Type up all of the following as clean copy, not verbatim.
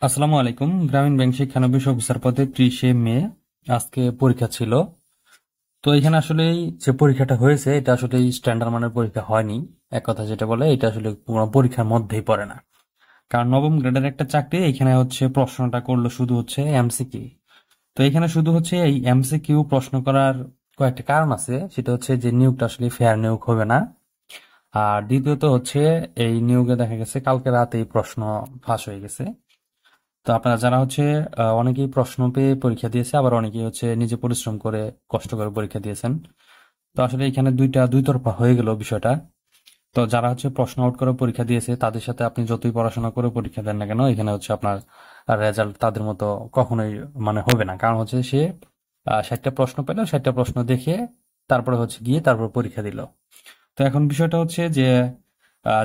আসসালামু আলাইকুম। গ্রামীণ ব্যাংক শিক্ষানবিশ অফিসার পদে 30 মে আজকে পরীক্ষা ছিল। তো এখানে আসলে যে পরীক্ষাটা হয়েছে এটা আসলে স্ট্যান্ডার্ড মানের পরীক্ষা হয়নি। এক কথা যেটা বলে এটা আসলে কোনো পরীক্ষার মধ্যেই পড়ে না, কারণ নবম গ্রেডের একটা চাকরি। এখানে হচ্ছে প্রশ্নটা করলো শুধু হচ্ছে এমসিকিউ। তো এখানে শুধু হচ্ছে এই এমসিকিউ প্রশ্ন করার কয়েকটা কারণ আছে। সেটা হচ্ছে যে নিয়োগটা আসলে ফেয়ার নিয়োগ হবে না। আর দ্বিতীয়ত হচ্ছে এই নিয়োগে দেখা গেছে কালকে রাতে এই প্রশ্ন ফাঁস হয়ে গেছে। তো আপনারা যারা হচ্ছে অনেকেই প্রশ্ন পেয়ে পরীক্ষা দিয়েছে, আবার অনেকেই হচ্ছে নিজে পরিশ্রম করে কষ্ট করে পরীক্ষা দিয়েছেন। তো আসলে এখানে দুই তরফা হয়ে গেল বিষয়টা। তো যারা হচ্ছে প্রশ্ন আউট করে পরীক্ষা দিয়েছে তাদের সাথে আপনি যতই পড়াশোনা করে পরীক্ষা দেন না কেন, এখানে হচ্ছে আপনার রেজাল্ট তাদের মতো কখনোই মানে হবে না। কারণ হচ্ছে সে 60টা প্রশ্ন পেল, 60টা প্রশ্ন দেখে তারপরে হচ্ছে গিয়ে তারপর পরীক্ষা দিল। তো এখন বিষয়টা হচ্ছে যে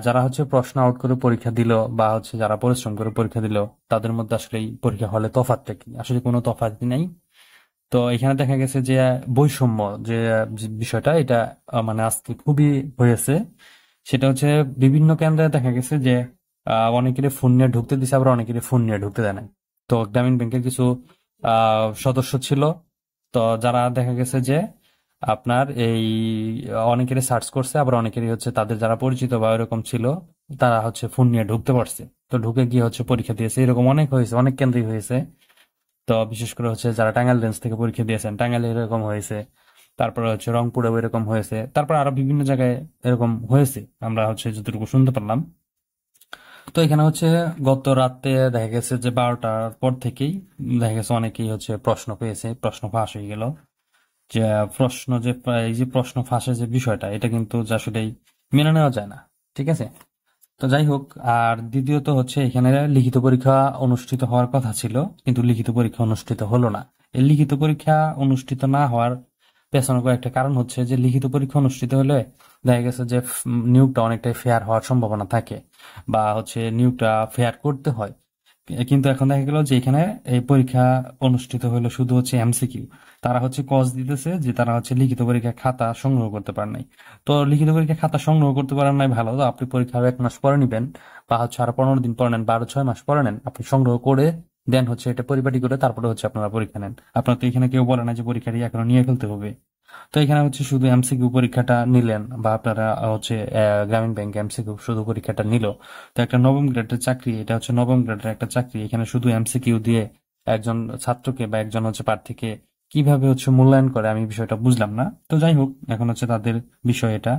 যারা হচ্ছে প্রশ্ন আউট করে পরীক্ষা দিল বা হচ্ছে যারা পরিশ্রম করে পরীক্ষা দিল, তাদের মধ্যে আসলে এই পরীক্ষা হলে তফাৎটা কি? আসলে কোনো তফাৎই নাই। তো এখানে দেখা গেছে যে বৈষম্য যে বিষয়টা এটা মানে আজকে খুবই হয়েছে। সেটা হচ্ছে বিভিন্ন কেন্দ্রে দেখা গেছে যে অনেকেরই ফোন নিয়ে ঢুকতে দিছে, আবার অনেকেরই ফোন নিয়ে ঢুকতে দেয় না। তো গ্রামীণ ব্যাংকের কিছু সদস্য ছিল, তো যারা দেখা গেছে যে আপনার এই অনেকেরই সার্চ করছে, আবার অনেকেরই হচ্ছে তাদের যারা পরিচিত বা এরকম ছিল তারা হচ্ছে ফোন নিয়ে ঢুকতে পারছে। তো ঢুকে গিয়ে হচ্ছে পরীক্ষা দিয়েছে, এরকম অনেক হয়েছে, অনেক কেন্দ্রেই হয়েছে। তো বিশেষ করে হচ্ছে যারা টাঙ্গাইল রেঞ্জ থেকে পরীক্ষা দিয়েছেন, টাঙ্গাইলে এরকম হয়েছে। তারপরে হচ্ছে রংপুরেও এরকম হয়েছে, তারপর আরো বিভিন্ন জায়গায় এরকম হয়েছে, আমরা হচ্ছে যতটুকু শুনতে পারলাম। তো এখানে হচ্ছে গত রাতে দেখা গেছে যে 12টার পর থেকেই দেখা গেছে অনেকেই হচ্ছে প্রশ্ন পেয়েছে, প্রশ্ন ফাঁস হয়ে গেল। যে প্রশ্ন যে এই যে প্রশ্ন ফাঁসের যে বিষয়টা, এটা কিন্তু যে আসলেই মেনে নেওয়া যায় না। ঠিক আছে। তো যাই হোক, আর দ্বিতীয়ত হচ্ছে এখানে লিখিত পরীক্ষা অনুষ্ঠিত হওয়ার কথা ছিল, কিন্তু লিখিত পরীক্ষা অনুষ্ঠিত হলো না। এই লিখিত পরীক্ষা অনুষ্ঠিত না হওয়ার পেছনে কয়েকটা কারণ হচ্ছে যে লিখিত পরীক্ষা অনুষ্ঠিত হলে দেখা গেছে যে নিয়োগটা অনেকটাই ফেয়ার হওয়ার সম্ভাবনা থাকে, বা হচ্ছে নিয়োগটা ফেয়ার করতে হয়। কিন্তু এখন দেখা গেল যে এখানে এই পরীক্ষা অনুষ্ঠিত হলো শুধু হচ্ছে এমসিকিউ। তারা হচ্ছে কজ দিতেছে যে তারা হচ্ছে লিখিত পরীক্ষা খাতা সংগ্রহ করতে পারেন নাই। তো লিখিত পরীক্ষা খাতা সংগ্রহ করতে পারেন নাই, ভালো, তো আপনি পরীক্ষা আরো 1 মাস পরে নিবেন, বা হচ্ছে আরো 15 দিন পরে নেন, বা আরো 6 মাস পরে নেন, আপনি সংগ্রহ করে দেন হচ্ছে এটা পরিপাটি করে তারপরে হচ্ছে আপনারা পরীক্ষা নেন। আপনার তো এখানে কেউ বলে না যে পরীক্ষাটি এখনো নিয়ে ফেলতে হবে। তো এখানে হচ্ছে শুধু এমসিকিউ পরীক্ষাটা নিলেন, বা আপনারা হচ্ছে গ্রামীণ ব্যাংক এমসিকিউ শুধু পরীক্ষাটা নিল। তো একটা নবম গ্রেডের চাকরি, এটা হচ্ছে নবম গ্রেডের একটা চাকরি, এখানে শুধু এমসিকিউ দিয়ে একজন ছাত্রকে বা একজন হচ্ছে প্রার্থীকে কিভাবে হচ্ছে মূল্যায়ন করে, আমি বিষয়টা বুঝলাম না। তো যাই হোক, এখন হচ্ছে তাদের বিষয় এটা,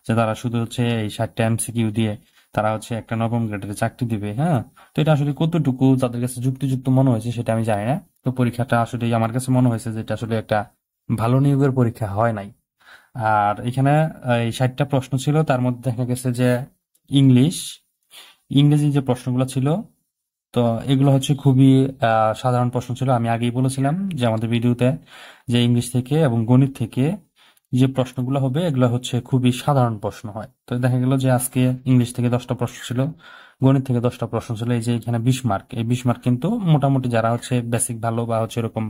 যে তারা শুধু হচ্ছে এই 60টা এমসিকিউ দিয়ে তারা হচ্ছে একটা নবম গ্রেডের চাকরি দিবে। হ্যাঁ, তো এটা আসলে কতটুকু তাদের কাছে যুক্তিযুক্ত মনে হয়েছে সেটা আমি জানি না। তো পরীক্ষাটা আসলে আমার কাছে মনে হয়েছে যে এটা আসলে একটা ভালো নিয়োগের পরীক্ষা হয় নাই। আর এখানে এই 60টা প্রশ্ন ছিল, তার মধ্যে দেখা গেছে যে ইংলিশ ইংরেজি যে প্রশ্নগুলো ছিল, তো এগুলো হচ্ছে খুবই সাধারণ প্রশ্ন ছিল। আমি আগেই বলেছিলাম যে আমাদের ভিডিওতে, যে ইংলিশ থেকে এবং গণিত থেকে যে প্রশ্নগুলো হবে এগুলো হচ্ছে খুবই সাধারণ প্রশ্ন হয়। তো দেখা গেল যে আজকে ইংলিশ থেকে 10টা প্রশ্ন ছিল, গণিত থেকে 10টা প্রশ্ন ছিল। এই যে এখানে 20 মার্ক, এই 20 মার্ক কিন্তু মোটামুটি যারা হচ্ছে বেসিক ভালো বা হচ্ছে এরকম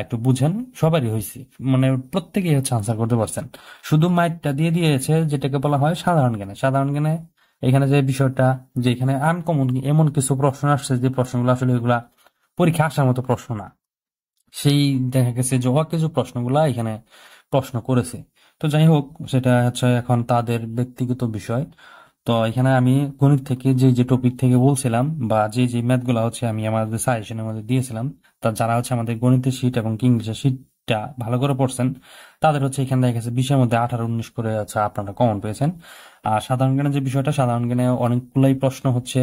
একটু বুঝেন সবারই হয়েছে। মানে প্রত্যেকেই হচ্ছে আনসার করতে পারছেন। শুধু মাইকটা দিয়ে দিয়েছে যেটাকে বলা হয় সাধারণ জ্ঞানে। সাধারণ জ্ঞানে এখানে যে বিষয়টা, যে এখানে আনকমন এমন কিছু প্রশ্ন আসছে যে প্রশ্নগুলো আসলে এগুলা পরীক্ষা আসার মতো প্রশ্ন না, সেই দেখা গেছে যে কিছু প্রশ্নগুলা এখানে প্রশ্ন করেছে। তো যাই হোক, সেটা হচ্ছে এখন তাদের ব্যক্তিগত বিষয়। তো এখানে আমি গণিত থেকে যে যে টপিক থেকে বলছিলাম, বা যে যে ম্যাথ গুলা হচ্ছে আমি আমাদের সাজেশনের মধ্যে দিয়েছিলাম, তা যারা হচ্ছে আমাদের গণিতের শীট এবং ইংলিশের শীটটা ভালো করে পড়ছেন, তাদের হচ্ছে এখানে দেখা গেছে 20-এর মধ্যে 18-19 করে হচ্ছে আপনারা কমন পেয়েছেন। আর সাধারণ জ্ঞানের যে বিষয়টা, সাধারণ জ্ঞানে অনেকগুলাই প্রশ্ন হচ্ছে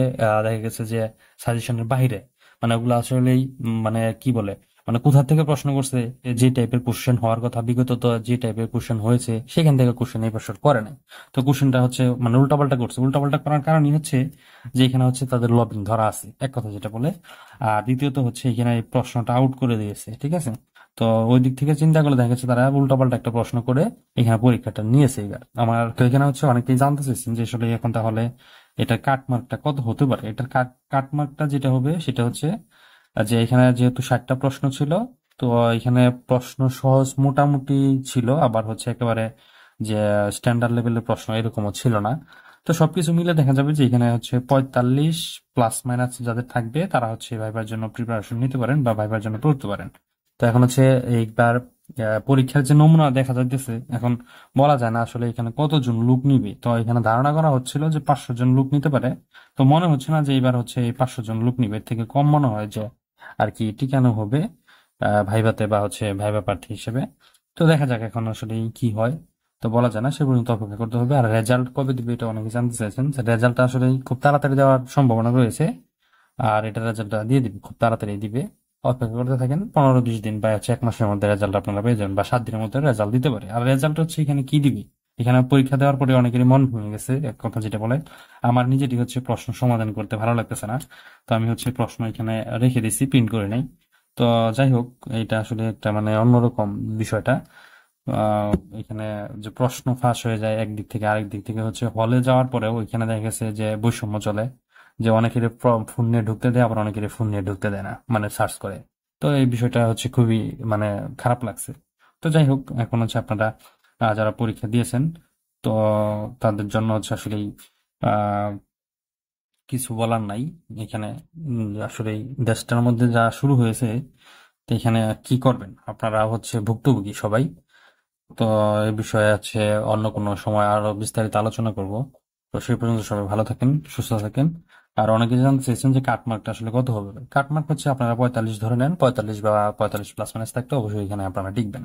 দেখা গেছে যে সাজেশনের বাইরে। মানে ওগুলো আসলেই মানে কি বলে, মানে কোথা থেকে প্রশ্ন করছে, যে টাইপের কোশ্চেন হওয়ার কথা বিগত তো যে টাইপের কোশ্চেন হয়েছে সেখান থেকে কোশ্চেন এই বছর করে নাই। তো কোশ্চেনটা হচ্ছে মানে উল্টাপাল্টা করছে। উল্টাপাল্টা করার কারণই হচ্ছে যে এখানে হচ্ছে তাদের লবিং ধরা আছে, এক কথা যেটা বলে। আর দ্বিতীয়ত হচ্ছে এখানে এই প্রশ্নটা আউট করে দিয়েছে। ঠিক আছে। তো ওই দিক থেকে চিন্তা করলে দেখা যাচ্ছে তারা উল্টাপাল্টা একটা প্রশ্ন করে এখানে পরীক্ষাটা নিয়েছে। এবার আমার তো এখানে হচ্ছে অনেকেই জানতে চাইছেন যে আসলে এখন তাহলে এটার কাটমার্কটা কত হতে পারে। এটার কাটমার্কটা যেটা হবে সেটা হচ্ছে যে এখানে যেহেতু 60টা প্রশ্ন ছিল, তো এখানে প্রশ্ন সহজ মোটামুটি ছিল, আবার হচ্ছে একেবারে যে স্ট্যান্ডার্ড লেভেলের প্রশ্ন এরকমও ছিল না। তো সবকিছু মিলে দেখা যাবে যে এখানে হচ্ছে 45 প্লাস মাইনাস যাদের থাকবে তারা হচ্ছে ভাইবার জন্য প্রিপারেশন নিতে পারেন বা ভাইবার জন্য পড়তে পারেন। তো এখন হচ্ছে এইবার পরীক্ষার যে নমুনা দেখা যাইতেছে, এখন বলা যায় না আসলে এখানে কতজন লোক নিবে। তো এখানে ধারণা করা হচ্ছিল যে 500 জন লোক নিতে পারে। তো মনে হচ্ছে না যে এবার হচ্ছে এই 500 জন লোক নিবে, এর থেকে কম মনে হয় যে আর কি টিকানো হবে ভাইভাতে বা হচ্ছে ভাইবা প্রার্থী হিসেবে। তো দেখা যাক এখন আসলে কি হয়। তো বলা যায় না, সে পর্যন্ত অপেক্ষা করতে হবে। আর রেজাল্ট কবে দিবে এটা অনেকে জানতে চাইছেন। রেজাল্টটা আসলে খুব তাড়াতাড়ি দেওয়ার সম্ভাবনা রয়েছে। আর এটা রেজাল্টটা দিয়ে দিবে, খুব তাড়াতাড়ি দিবে। অপেক্ষা করতে থাকেন, 15-20 দিন বা হচ্ছে 1 মাসের মধ্যে রেজাল্ট আপনারা পেয়ে যাবেন, বা 7 দিনের মধ্যে রেজাল্ট দিতে পারে। আর রেজাল্ট হচ্ছে এখানে কি দিবে, এখানে পরীক্ষা দেওয়ার পরে অনেকেরই মন ভেঙে গেছে। এক কথা যেটা বলে, আমার নিজেরই হচ্ছে প্রশ্ন সমাধান করতে ভালো লাগতেছে না। তো আমি হচ্ছে প্রশ্ন এখানে রেখে দিছি, প্রিন্ট করে নাই। তো যাই হোক, এটা আসলে একটা মানে অন্যরকম বিষয়টা। আহ এখানে যে প্রশ্ন ফাঁস হয়ে যায় একদিক থেকে, আরেক দিক থেকে হচ্ছে হলে যাওয়ার পরেও এখানে দেখা গেছে যে বৈষম্য চলে। যে অনেকের ফোন নিয়ে ঢুকতে দেয়, আবার অনেকের ফোন নিয়ে ঢুকতে দেয় না, মানে সার্চ করে। তো এই বিষয়টা হচ্ছে খুবই মানে খারাপ লাগছে। তো যাই হোক, এখন হচ্ছে আপনারা যারা পরীক্ষা দিয়েছেন, তো তাদের জন্য হচ্ছে আসলে কিছু বলার নাই এখানে। আসলে দেশটার মধ্যে যা শুরু হয়েছে, তো এখানে কি করবেন আপনারা, হচ্ছে ভুক্তভোগী সবাই। তো এই বিষয়ে আছে অন্য কোনো সময় আরো বিস্তারিত আলোচনা করব। তো সেই পর্যন্ত সবাই ভালো থাকেন, সুস্থ থাকেন। আর অনেকে জানতে চেয়েছেন যে কাটমার্কটা আসলে কত হবে। কাটমার্ক হচ্ছে আপনারা 45 ধরে নেন, 45 বা 45 প্লাস মাইনাস থাকতে অবশ্যই এখানে আপনারা টিকবেন।